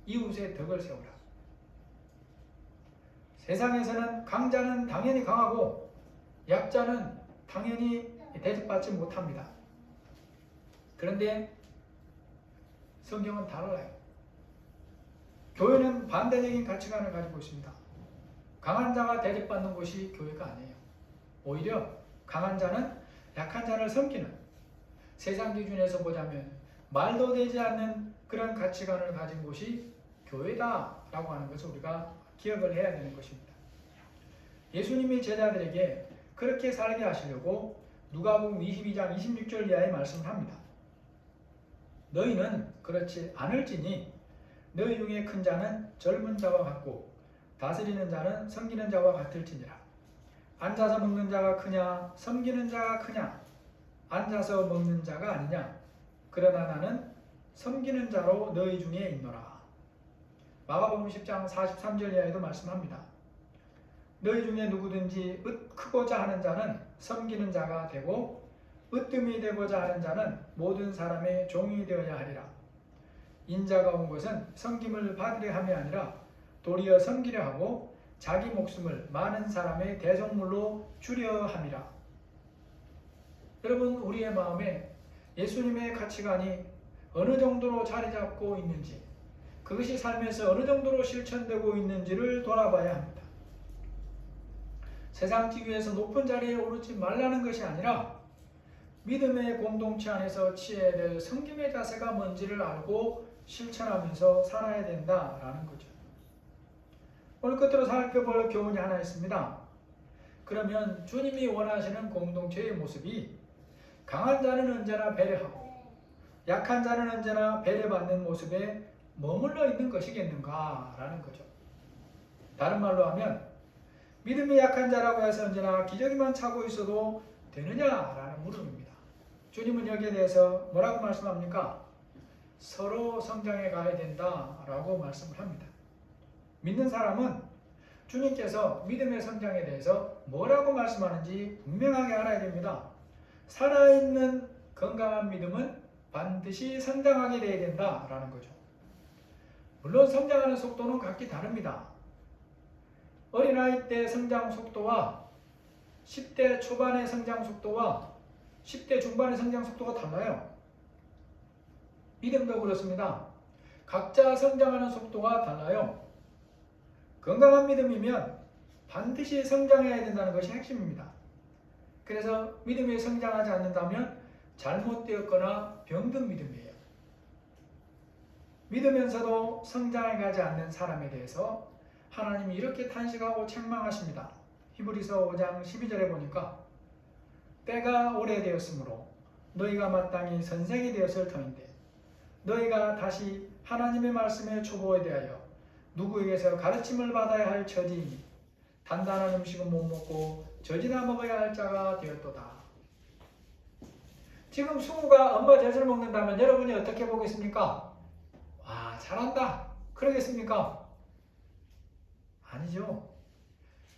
이웃의 덕을 세워라. 세상에서는 강자는 당연히 강하고 약자는 당연히 대접받지 못합니다. 그런데 성경은 달라요. 교회는 반대적인 가치관을 가지고 있습니다. 강한 자가 대접받는 곳이 교회가 아니에요. 오히려 강한 자는 약한 자를 섬기는, 세상 기준에서 보자면 말도 되지 않는 그런 가치관을 가진 곳이 교회다라고 하는 것을 우리가 기억을 해야 되는 것입니다. 예수님이 제자들에게 그렇게 살게 하시려고 누가복음 22장 26절 이하의 말씀을 합니다. 너희는 그렇지 않을지니 너희 중에 큰 자는 젊은 자와 같고 다스리는 자는 섬기는 자와 같을지니라. 앉아서 먹는 자가 크냐 섬기는 자가 크냐? 앉아서 먹는 자가 아니냐? 그러나 나는 섬기는 자로 너희 중에 있노라. 마가복음 10장 43절 이하에도 말씀합니다. 너희 중에 누구든지 크고자 하는 자는 섬기는 자가 되고 으뜸이 되고자 하는 자는 모든 사람의 종이 되어야 하리라. 인자가 온 것은 섬김을 받으려 함이 아니라 도리어 섬기려 하고 자기 목숨을 많은 사람의 대속물로 주려 함이라. 여러분, 우리의 마음에 예수님의 가치관이 어느 정도로 자리 잡고 있는지, 그것이 삶에서 어느 정도로 실천되고 있는지를 돌아봐야 합니다. 세상 TV에서 높은 자리에 오르지 말라는 것이 아니라 믿음의 공동체 안에서 취해야 될 섬김의 자세가 뭔지를 알고 실천하면서 살아야 된다라는 거죠. 오늘 끝으로 살펴볼 교훈이 하나 있습니다. 그러면 주님이 원하시는 공동체의 모습이 강한 자는 언제나 배려하고 약한 자는 언제나 배려받는 모습에 머물러 있는 것이겠는가라는 거죠. 다른 말로 하면 믿음이 약한 자라고 해서 언제나 기저귀만 차고 있어도 되느냐라는 물음입니다. 주님은 여기에 대해서 뭐라고 말씀합니까? 서로 성장해 가야 된다라고 말씀을 합니다. 믿는 사람은 주님께서 믿음의 성장에 대해서 뭐라고 말씀하는지 분명하게 알아야 됩니다. 살아있는 건강한 믿음은 반드시 성장하게 되어야 된다라는 거죠. 물론 성장하는 속도는 각기 다릅니다. 어린아이 때 성장 속도와 10대 초반의 성장 속도와 10대 중반의 성장 속도가 달라요. 믿음도 그렇습니다. 각자 성장하는 속도가 달라요. 건강한 믿음이면 반드시 성장해야 된다는 것이 핵심입니다. 그래서 믿음이 성장하지 않는다면 잘못되었거나 병든 믿음이에요. 믿으면서도 성장해가지 않는 사람에 대해서 하나님이 이렇게 탄식하고 책망하십니다. 히브리서 5장 12절에 보니까 때가 오래되었으므로 너희가 마땅히 선생이 되었을 터인데 너희가 다시 하나님의 말씀의 초보에 대하여 누구에게서 가르침을 받아야 할 처지이니 단단한 음식은 못 먹고 젖이나 먹어야 할 자가 되었도다. 지금 수구가 엄마 젖을 먹는다면 여러분이 어떻게 보겠습니까? 와, 잘한다 그러겠습니까? 아니죠.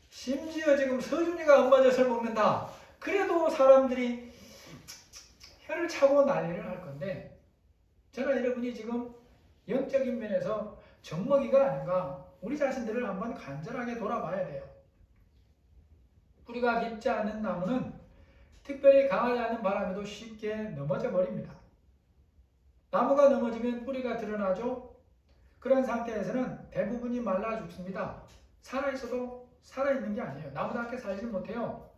심지어 지금 서준이가 엄마 젖을 먹는다 그래도 사람들이 혀를 차고 난리를 할 건데 저는 여러분이 지금 영적인 면에서 젖먹이가 아닌가 우리 자신들을 한번 간절하게 돌아봐야 돼요. 뿌리가 깊지 않은 나무는 특별히 강하지 않은 바람에도 쉽게 넘어져 버립니다. 나무가 넘어지면 뿌리가 드러나죠. 그런 상태에서는 대부분이 말라 죽습니다. 살아있어도 살아있는 게 아니에요. 나무답게 살지 못해요.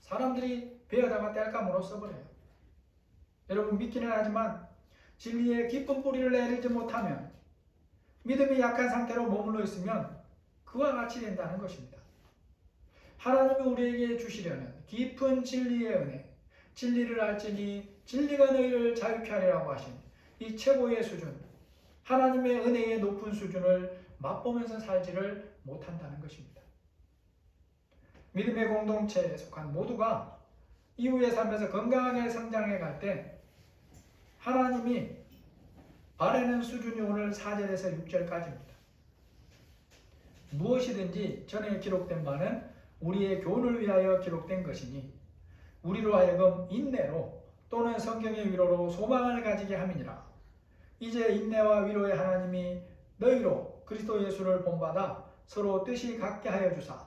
사람들이 베어다가 땔감으로 써버려요. 여러분 믿기는 하지만 진리의 깊은 뿌리를 내리지 못하면 믿음이 약한 상태로 머물러 있으면 그와 같이 된다는 것입니다. 하나님이 우리에게 주시려는 깊은 진리의 은혜, 진리를 알지니 진리가 너희를 자유케 하리라고 하신 이 최고의 수준, 하나님의 은혜의 높은 수준을 맛보면서 살지를 못한다는 것입니다. 믿음의 공동체에 속한 모두가 이후의 삶에서 건강하게 성장해 갈 때 하나님이 바라는 수준이 오늘 4절에서 6절까지입니다. 무엇이든지 전에 기록된 바는 우리의 교훈을 위하여 기록된 것이니 우리로 하여금 인내로 또는 성경의 위로로 소망을 가지게 함이니라. 이제 인내와 위로의 하나님이 너희로 그리스도 예수를 본받아 서로 뜻이 같게 하여 주사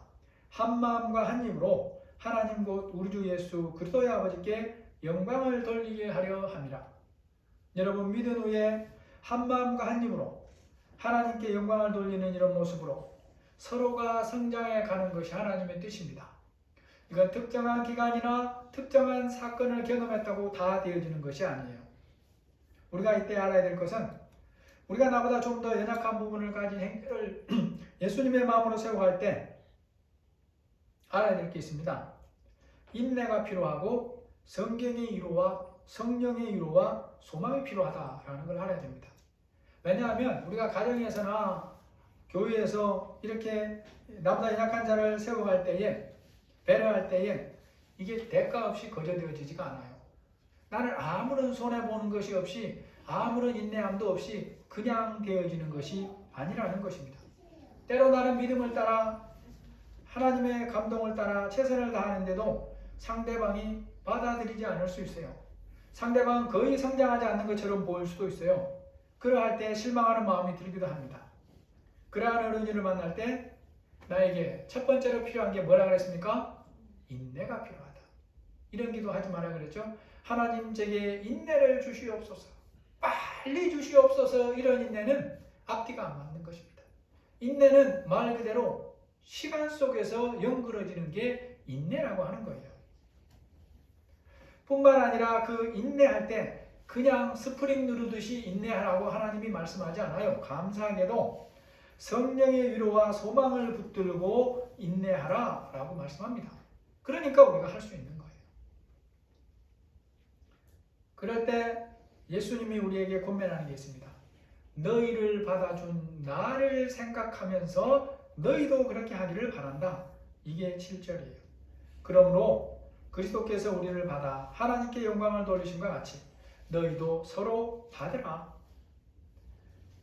한 마음과 한 입으로 하나님 곧 우리 주 예수 그리스도의 아버지께 영광을 돌리게 하려 함이라. 여러분 믿은 후에 한 마음과 한 입으로 하나님께 영광을 돌리는 이런 모습으로 서로가 성장해 가는 것이 하나님의 뜻입니다. 이건 특정한 기간이나 특정한 사건을 경험했다고 다 되어지는 것이 아니에요. 우리가 이때 알아야 될 것은 우리가 나보다 좀 더 연약한 부분을 가진 행태를 예수님의 마음으로 세워갈 때 알아야 될 게 있습니다. 인내가 필요하고 성경의 위로와 성령의 위로와 소망이 필요하다라는 걸 알아야 됩니다. 왜냐하면 우리가 가정에서나 교회에서 이렇게 나보다 연약한 자를 세워갈 때에 배려할 때에 이게 대가 없이 거저되어지지가 않아요. 나는 아무런 손해보는 것이 없이 아무런 인내함도 없이 그냥 되어지는 것이 아니라는 것입니다. 때로 나는 믿음을 따라 하나님의 감동을 따라 최선을 다하는데도 상대방이 받아들이지 않을 수 있어요. 상대방은 거의 성장하지 않는 것처럼 보일 수도 있어요. 그러할 때 실망하는 마음이 들기도 합니다. 그러한 어른이를 만날 때 나에게 첫 번째로 필요한 게 뭐라 그랬습니까? 인내가 필요하다. 이런 기도하지 마라 그랬죠. 하나님 제게 인내를 주시옵소서. 빨리 주시옵소서. 이런 인내는 앞뒤가 안 맞는 것입니다. 인내는 말 그대로 시간 속에서 연그러지는 게 인내라고 하는 거예요. 뿐만 아니라 그 인내할 때 그냥 스프링 누르듯이 인내하라고 하나님이 말씀하지 않아요. 감사하게도 성령의 위로와 소망을 붙들고 인내하라 라고 말씀합니다. 그러니까 우리가 할 수 있는 거예요. 그럴 때 예수님이 우리에게 권면하는 게 있습니다. 너희를 받아준 나를 생각하면서 너희도 그렇게 하기를 바란다. 이게 7절이에요. 그러므로 그리스도께서 우리를 받아 하나님께 영광을 돌리심과 같이 너희도 서로 받으라.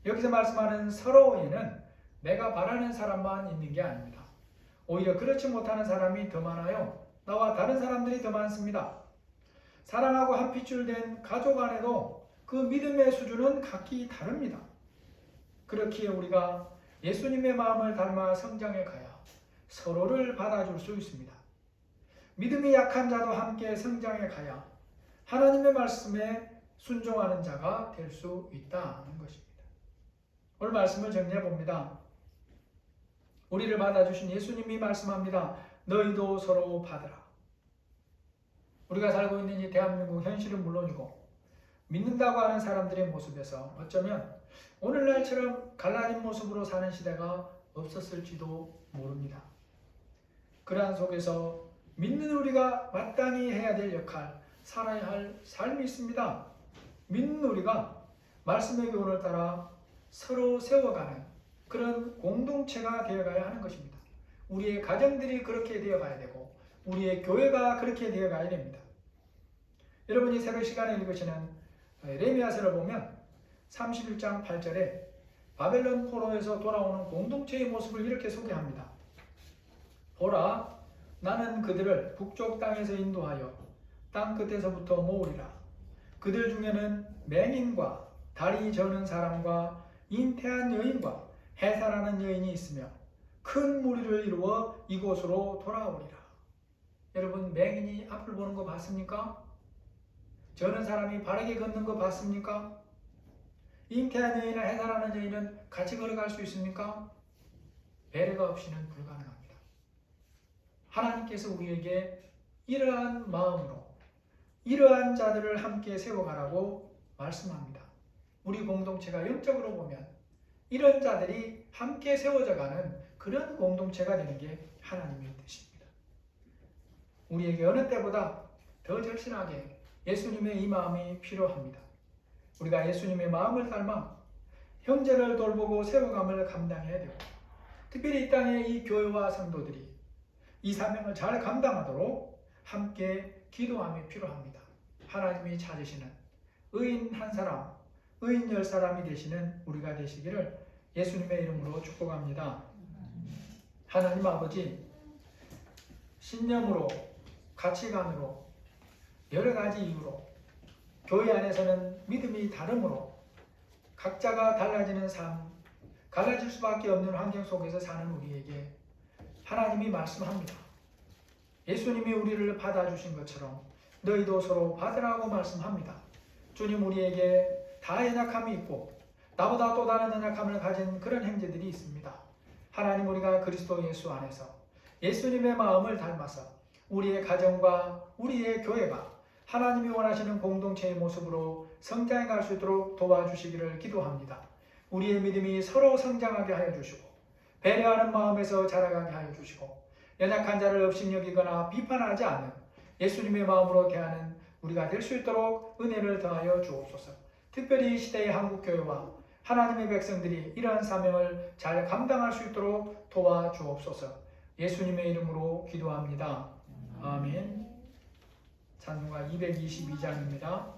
여기서 말씀하는 서로에는 내가 바라는 사람만 있는 게 아닙니다. 오히려 그렇지 못하는 사람이 더 많아요. 나와 다른 사람들이 더 많습니다. 사랑하고 한 핏줄 된 가족 안에도 그 믿음의 수준은 각기 다릅니다. 그렇기에 우리가 예수님의 마음을 닮아 성장해 가야 서로를 받아줄 수 있습니다. 믿음이 약한 자도 함께 성장해 가야 하나님의 말씀에 순종하는 자가 될 수 있다는 것입니다. 오늘 말씀을 정리해 봅니다. 우리를 받아주신 예수님이 말씀합니다. 너희도 서로 받으라. 우리가 살고 있는 이 대한민국 현실은 물론이고 믿는다고 하는 사람들의 모습에서 어쩌면 오늘날처럼 갈라진 모습으로 사는 시대가 없었을지도 모릅니다. 그러한 속에서 믿는 우리가 마땅히 해야 될 역할, 살아야 할 삶이 있습니다. 믿는 우리가 말씀의 교훈을 따라 서로 세워가는 그런 공동체가 되어가야 하는 것입니다. 우리의 가정들이 그렇게 되어가야 되고 우리의 교회가 그렇게 되어가야 됩니다. 여러분이 새벽 시간에 읽으시는 레미야서를 보면 31장 8절에 바벨론 포로에서 돌아오는 공동체의 모습을 이렇게 소개합니다. 보라, 나는 그들을 북쪽 땅에서 인도하여 땅 끝에서부터 모으리라. 그들 중에는 맹인과 다리 저는 사람과 잉태한 여인과 해사라는 여인이 있으며 큰 무리를 이루어 이곳으로 돌아오리라. 여러분, 맹인이 앞을 보는 거 봤습니까? 저는 사람이 바르게 걷는 거 봤습니까? 잉태한 여인이나 해사라는 여인은 같이 걸어갈 수 있습니까? 배려가 없이는 불가능합니다. 하나님께서 우리에게 이러한 마음으로 이러한 자들을 함께 세워가라고 말씀합니다. 우리 공동체가 영적으로 보면 이런 자들이 함께 세워져가는 그런 공동체가 되는 게 하나님의 뜻입니다. 우리에게 어느 때보다 더 절실하게 예수님의 이 마음이 필요합니다. 우리가 예수님의 마음을 닮아 형제를 돌보고 세워감을 감당해야 되고, 특별히 이 땅의 이 교회와 성도들이 이 사명을 잘 감당하도록 함께 기도함이 필요합니다. 하나님이 찾으시는 의인 한 사람, 의인 10사람이 되시는 우리가 되시기를 예수님의 이름으로 축복합니다. 하나님 아버지, 신념으로, 가치관으로, 여러 가지 이유로 교회 안에서는 믿음이 다름으로 각자가 달라지는 삶, 갈라질 수밖에 없는 환경 속에서 사는 우리에게 하나님이 말씀합니다. 예수님이 우리를 받아주신 것처럼 너희도 서로 받으라고 말씀합니다. 주님, 우리에게 다 연약함이 있고 나보다 또 다른 연약함을 가진 그런 형제들이 있습니다. 하나님, 우리가 그리스도 예수 안에서 예수님의 마음을 닮아서 우리의 가정과 우리의 교회가 하나님이 원하시는 공동체의 모습으로 성장해 갈 수 있도록 도와주시기를 기도합니다. 우리의 믿음이 서로 성장하게 하여 주시고 배려하는 마음에서 자라가게 하여 주시고 연약한 자를 업신여기거나 비판하지 않는 예수님의 마음으로 대하는 우리가 될 수 있도록 은혜를 더하여 주옵소서. 특별히 이 시대의 한국교회와 하나님의 백성들이 이러한 사명을 잘 감당할 수 있도록 도와주옵소서. 예수님의 이름으로 기도합니다. 아멘. 찬송가 222장입니다.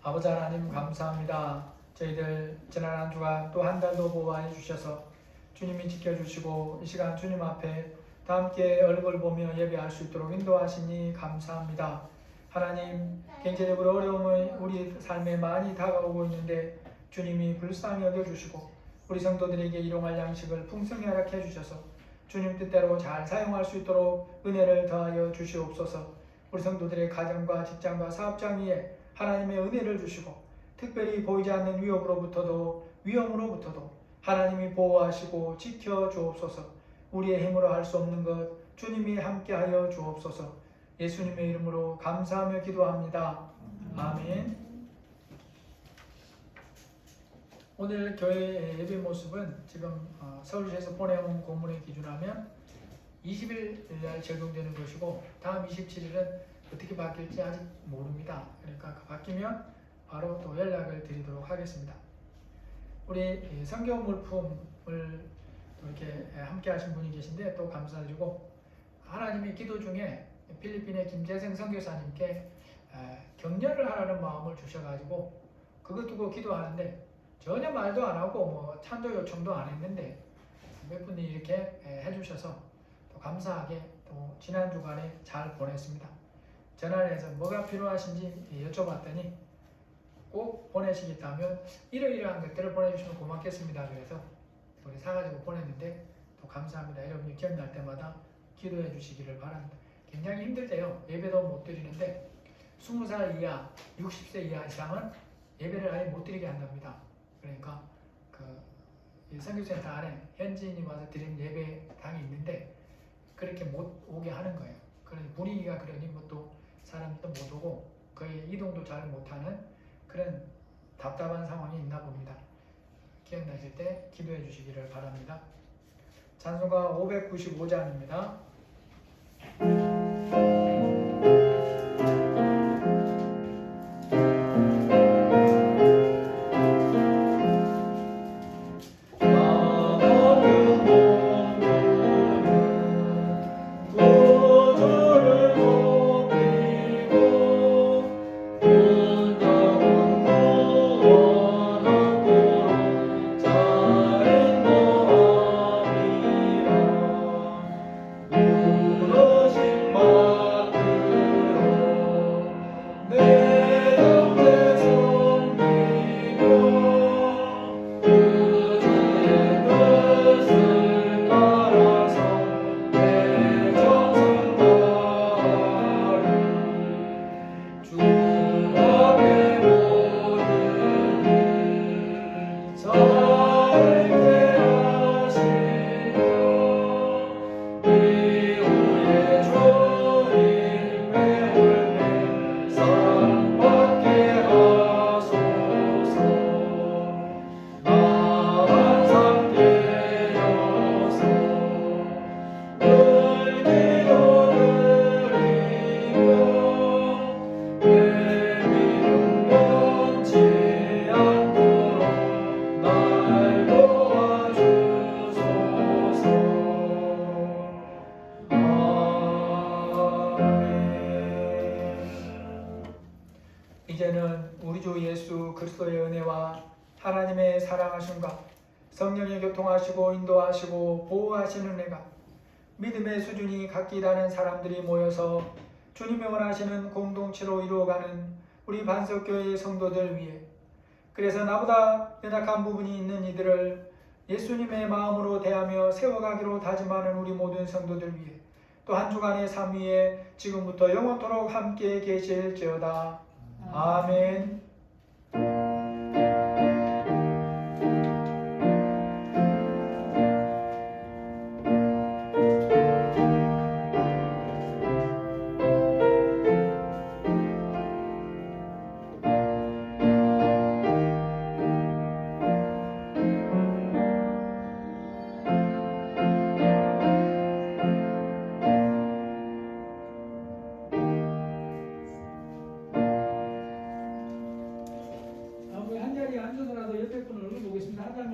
아버지 하나님, 감사합니다. 저희들 지난 한 주간 또 한 달도 보호해 주셔서 주님이 지켜주시고 이 시간 주님 앞에 다 함께 얼굴 보며 예배할 수 있도록 인도하시니 감사합니다. 하나님, 경제적으로 어려움이 우리 삶에 많이 다가오고 있는데 주님이 불쌍히 여겨주시고 우리 성도들에게 일용할 양식을 풍성히 허락해 주셔서 주님 뜻대로 잘 사용할 수 있도록 은혜를 더하여 주시옵소서. 우리 성도들의 가정과 직장과 사업장 위에 하나님의 은혜를 주시고 특별히 보이지 않는 위험으로부터도 하나님이 보호하시고 지켜 주옵소서. 우리의 힘으로 할 수 없는 것 주님이 함께하여 주옵소서. 예수님의 이름으로 감사하며 기도합니다. 아멘. 오늘 교회 예배 모습은 지금 서울시에서 보내온 공문에 기준하면 20일 날 적용되는 것이고 다음 27일은 어떻게 바뀔지 아직 모릅니다. 그러니까 바뀌면 바로 또 연락을 드리도록 하겠습니다. 우리 성경 물품을 이렇게 함께 하신 분이 계신데 또 감사드리고, 하나님이 기도 중에 필리핀의 김재생 선교사님께 격려를 하라는 마음을 주셔가지고 그것 두고 기도하는데 전혀 말도 안 하고 뭐 찬조 요청도 안 했는데 몇 분이 이렇게 해주셔서 또 감사하게 또 지난 주간에 잘 보냈습니다. 전화를 해서 뭐가 필요하신지 여쭤봤더니 꼭 보내시겠다면 이러이러한 것들을 보내주시면 고맙겠습니다. 그래서 우리 사가지고 보냈는데 또 감사합니다. 여러분이 기억날 때마다 기도해 주시기를 바랍니다. 굉장히 힘들대요. 예배도 못 드리는데 20살 이하, 60세 이하 이상은 예배를 아예 못 드리게 한답니다. 그러니까 그 선교센터 안에 현지인이 와서 드리는 예배당이 있는데 그렇게 못 오게 하는 거예요. 그러니 분위기가 그러니 뭐 또 사람도 못 오고 거의 이동도 잘 못하는 그런 답답한 상황이 있나 봅니다. 기억나실 때 기도해 주시기를 바랍니다. 찬송가 595장입니다. 이제는 우리 주 예수 그리스도의 은혜와 하나님의 사랑하심과 성령의 교통하시고 인도하시고 보호하시는 은혜가 믿음의 수준이 각기 다른 사람들이 모여서 주님이 원하시는 공동체로 이루어가는 우리 반석교회의 성도들 위해, 그래서 나보다 연약한 부분이 있는 이들을 예수님의 마음으로 대하며 세워가기로 다짐하는 우리 모든 성도들 위해 또 한 주간의 삶 위에 지금부터 영원토록 함께 계실지어다. 아멘.